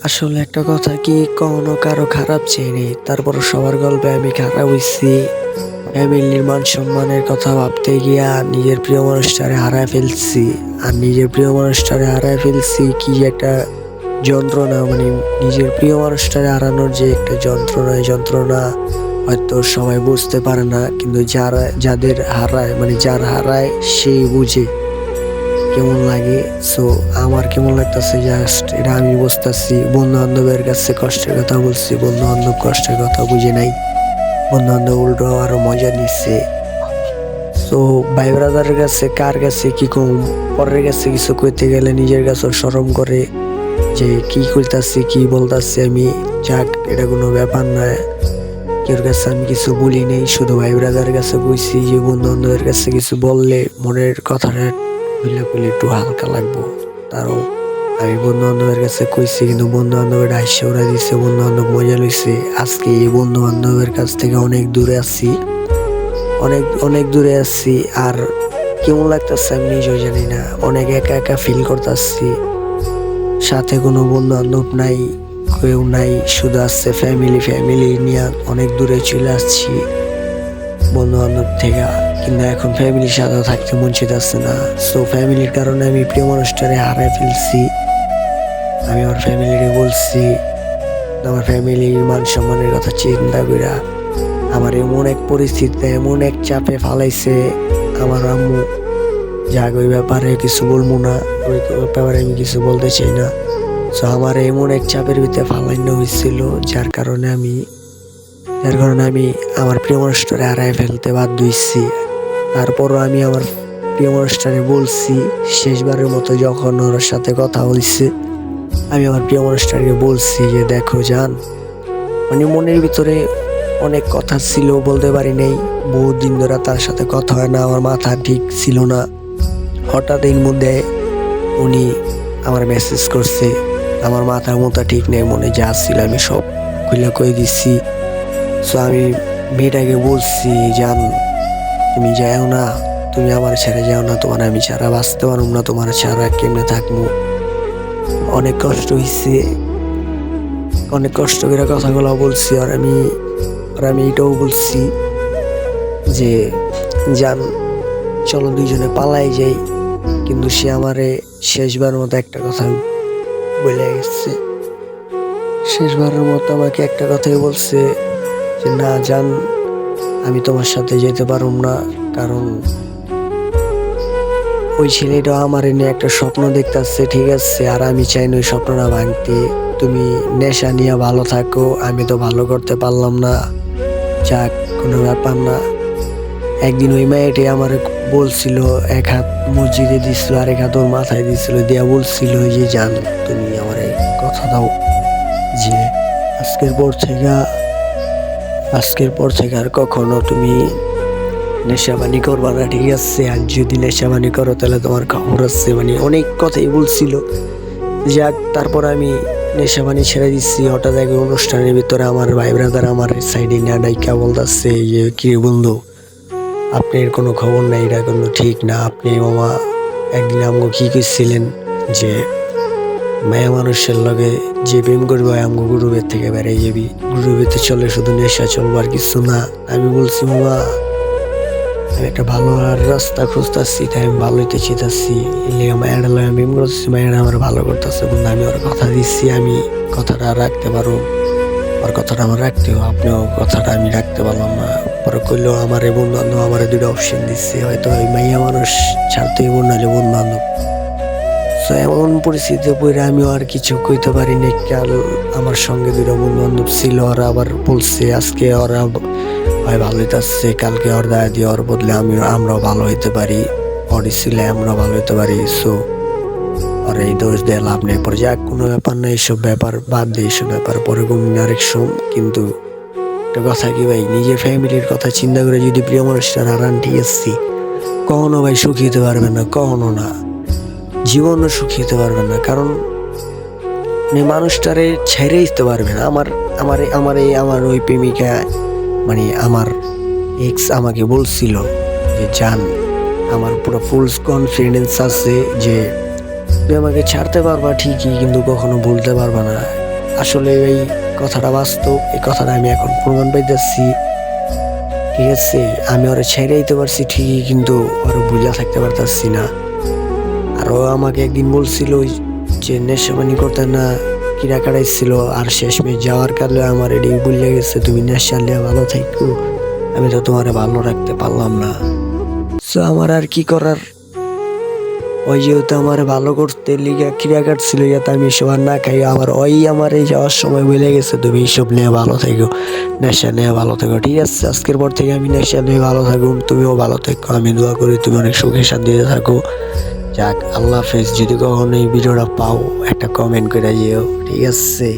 আসলে একটা কথা কি কখনো কারো খারাপ চাইনি, তারপর সবার গল্পে আমি খারাপ হইছি। ফ্যামিলির মান সম্মানের কথা ভাবতে গিয়া নিজের প্রিয় মানুষটারে হারায় ফেলছি। আর নিজের প্রিয় মানুষটারে হারায় ফেলছি কি একটা যন্ত্রণা, মানে নিজের প্রিয় মানুষটারে হারানোর যে একটা যন্ত্রণা, এই যন্ত্রণা হয়তো সবাই বুঝতে পারে না, কিন্তু যাদের হারায়, মানে যার হারায় সেই বুঝে কেমন লাগে। সো আমার কেমন লাগতেছে জাস্ট এটা আমি বুঝতেছি। বন্ধু বান্ধবের কাছে কষ্টের কথা বলছি, বন্ধু বান্ধব কষ্টের কথা বুঝে নাই, বন্ধু বান্ধব উল্টো আরো মজা নিচ্ছে। তো ভাই ব্রাদারের কাছে কার কাছে কি কম, পরের কাছে কিছু কইতে গেলে নিজের কাছে শরম করে যে কি কইতাছি কি বলতাছি আমি। যাক, এটা কোনো ব্যাপার নয়, কেউর কাছে আমি কিছু বলি নেই, শুধু ভাই ব্রাদারের কাছে কইছি যে বন্ধু বান্ধবের কাছে কিছু বললে মনের কথাটা খুলে খুলে একটু হালকা লাগবো। তারও আমি বন্ধু বান্ধবের কাছে কইছি, কিন্তু বন্ধু বান্ধবের হাসি ওরা দিচ্ছে, বন্ধু বান্ধব মজা লইছে। আজকে এই বন্ধু বান্ধবের কাছ থেকে অনেক দূরে আছি, অনেক অনেক দূরে আছি। আর কেমন লাগতেছে আমি নিজেও জানি না, অনেক একা একা ফিল করতেছি। সাথে কোনো বন্ধু বান্ধব নাই, কেউ নাই, শুধু আসছে ফ্যামিলি। ফ্যামিলি নিয়ে অনেক দূরে চলে আসছি বন্ধু বান্ধব থেকে, কিন্তু এখন ফ্যামিলির সাথেও থাকতে মন চাইতেছে না। সো ফ্যামিলির কারণে আমি প্রিয় মানুষটারে হারাই ফেলছি। আমি আমার ফ্যামিলিকে বলছি, আমার ফ্যামিলির মান সম্মানের কথা চিন্তা কইরা আমার এমন এক পরিস্থিতিতে, এমন এক চাপে ফালাইছে আমার আম্মু। যাক, ওই ব্যাপারে কিছু বলবো না, ওই ব্যাপারে আমি কিছু বলতে চাই না। সো আমার এমন এক চাপের ভিতরে ফালাইনো হয়েছিল, যার কারণে আমি আমার প্রিয় মানুষটারে হারাই ফেলতে বাধ্য হইছি। তারপরও আমি আমার প্রিয় মানুষটারে বলছি, শেষবারের মতো যখন ওর সাথে কথা হয়েছে, আমি আমার প্রিয় মানুষটাকে বলছি যে দেখো জান, মানে মনের ভিতরে অনেক কথা ছিল, বলতে পারি নাই। বহুত দিন ধরে তার সাথে কথা হয় না, আমার মাথা ঠিক ছিল না। হঠাৎ এর মধ্যে উনি আমার মেসেজ করছে, আমার মাথার মতো ঠিক নেই, মনে যা ছিল আমি সব খুলে কয়ে দিচ্ছি। সো আমি মেয়েটাকে বলছি, জান তুমি যাও না, তুমি আমার ছেড়ে যাও না, তোমার আমি ছাড়া বাঁচতে পারবো না, তোমার ছাড়া কেমনে থাকবো। অনেক কষ্ট হয়েছে, অনেক কষ্ট করে কথাগুলো বলছি। আর আমি এটাও বলছি যে জান চলো দুইজনে পালাই যাই, কিন্তু সে আমারে শেষবার মতো একটা কথা বলে গেছে। শেষবারের মতো আমাকে একটা কথাই বলছে যে না জান, আমি তোমার সাথে যেতে পারুম না, কারণ ওই ছেলেটা আমার নিয়ে একটা স্বপ্ন দেখতেছে, ঠিক আছে, আর আমি চাই না ওই স্বপ্নটা ভাঙতে। তুমি নেশা নিয়ে ভালো থাকো, আমি তো ভালো করতে পারলাম না, যাক কোনো ব্যাপার না। একদিন ওই মেয়েটি আমার বলছিল, এক হাত মসজিদে দিছিল আর এক হাত ওর মাথায় দিছিল, দিয়া বলছিল যে জান তুমি আমার কথা দাও যে আজকের পর থেকে আর কখনো তুমি নেশাবানি করবা না, ঠিক আছে, আর যদি নেশাবানি করো তাহলে তোমার খবর আছে, মানে অনেক কথাই বলছিল। যাক, তারপর আমি নেশাবানি ছেড়ে দিচ্ছি। হঠাৎ এক অনুষ্ঠানের ভিতরে আমার ভাই ব্রাদার আমার সাইডে না ডাইকা বলতেছে যে কি বন্ধু, আপনার কোনো খবর নাই, এটা কোনো ঠিক না। আপনি মামা একদিন আমগো কি করছিলেন যে মায়া মানুষের লগে যে প্রেম করবে আমগো গ্রুপের থেকে বেড়াই যাবি, গ্রুপেতে চলে শুধু নেশা চলবার কিছু না। আমি বলছি মামা আমি একটা ভালো রাস্তা খুঁজতেছি, তাই আমি ভালো হইতে চেতাছি, মায়েরা লয় আমি প্রেম করতেছি, মায়েরা আমার ভালো করতেছে, কিন্তু আমি ওর কথা দিচ্ছি আমি কথাটা রাখতে পারো, আর কথাটা আমার রাখতে হবে, আপনিও কথাটা আমি রাখতে পারলাম না। পরে কইলো আমার এই বন্ধু বান্ধব আমার দুইটা অপশন দিচ্ছে, হয়তো ওই মাইয়া মানুষ ছাড়তে হইব, নাহলে বন্ধু বান্ধব। তো এমন পরিস্থিতিতে পড়ে আমিও আর কিছু কইতে পারি না। কাল আমার সঙ্গে দুইটা বন্ধু বান্ধব ছিল, ওরা আবার বলছে আজকে ওরা হয় ভালো হইতেছে, কালকে ওর দায় দিয়ে ওর বদলে আমরাও ভালো হইতে পারি, ওরই ছিলে আমরা ভালো হইতে পারি। সো আর এই দোষ দিয়ে লাভ নেই। পরে যাক, কোনো ব্যাপার না, এইসব ব্যাপার বাদ দিয়ে এইসব ব্যাপার পরে ঘুমিয়ে আরেক সময়। কিন্তু একটা কথা কি ভাই, নিজের ফ্যামিলির কথা চিন্তা করে যদি প্রিয় মানুষটা হারান, ঠিক আছে, কখনো ভাই সুখী হতে পারবেন না, কখনো না, জীবনও সুখী হতে পারবেন না। কারণ মানুষটারে ছেড়ে দিতে পারবে না। আমার ওই প্রেমিকা, মানে আমার এক্স আমাকে বলছিল যে জান, আমার পুরো ফুল কনফিডেন্স আছে যে তুমি আমাকে ছাড়তে পারবা ঠিকই, কিন্তু কখনো ভুলতে পারবা না। আসলে এই কথাটা বাস্তব, এই কথাটা আমি এখন প্রমাণ পাইতেছি। ঠিক আছে, আমি ওরা ছেড়ে দিতে পারছি ঠিকই, কিন্তু ওরা বুঝা থাকতে পারতাছি না। আর ও আমাকে একদিন বলছিল যে নেশাবানি করতে না কিরা কাটাইছিল, আর শেষমেশ যাওয়ার কালে আমার এটি ভুলে গেছে তুমি নেশা নিয়ে ভালো থাকো, আমি তো তোমার ভালো রাখতে পারলাম না। সো আমার আর কি করার, ওই যেহেতু আমার ভালো করতে লিগা ক্রিয়া কাটছিল, যাতে আমি এসব আর না খাই, আবার ওই আমার এই যাওয়ার সময় বলে গেছে তুমি এইসব নিয়ে ভালো থাকো, নেশা নিয়ে ভালো থাকো। ঠিক আছে, আজকের পর থেকে আমি নেশা নিয়ে ভালো থাকুন, তুমিও ভালো থাকো, আমি দোয়া করি তুমি অনেক সুখে শান্তিতে থাকো। যাক, আল্লাহ হাফেজ। যদি কখনো এই ভিডিওটা পাও একটা কমেন্ট করে যেও, ঠিক আছে।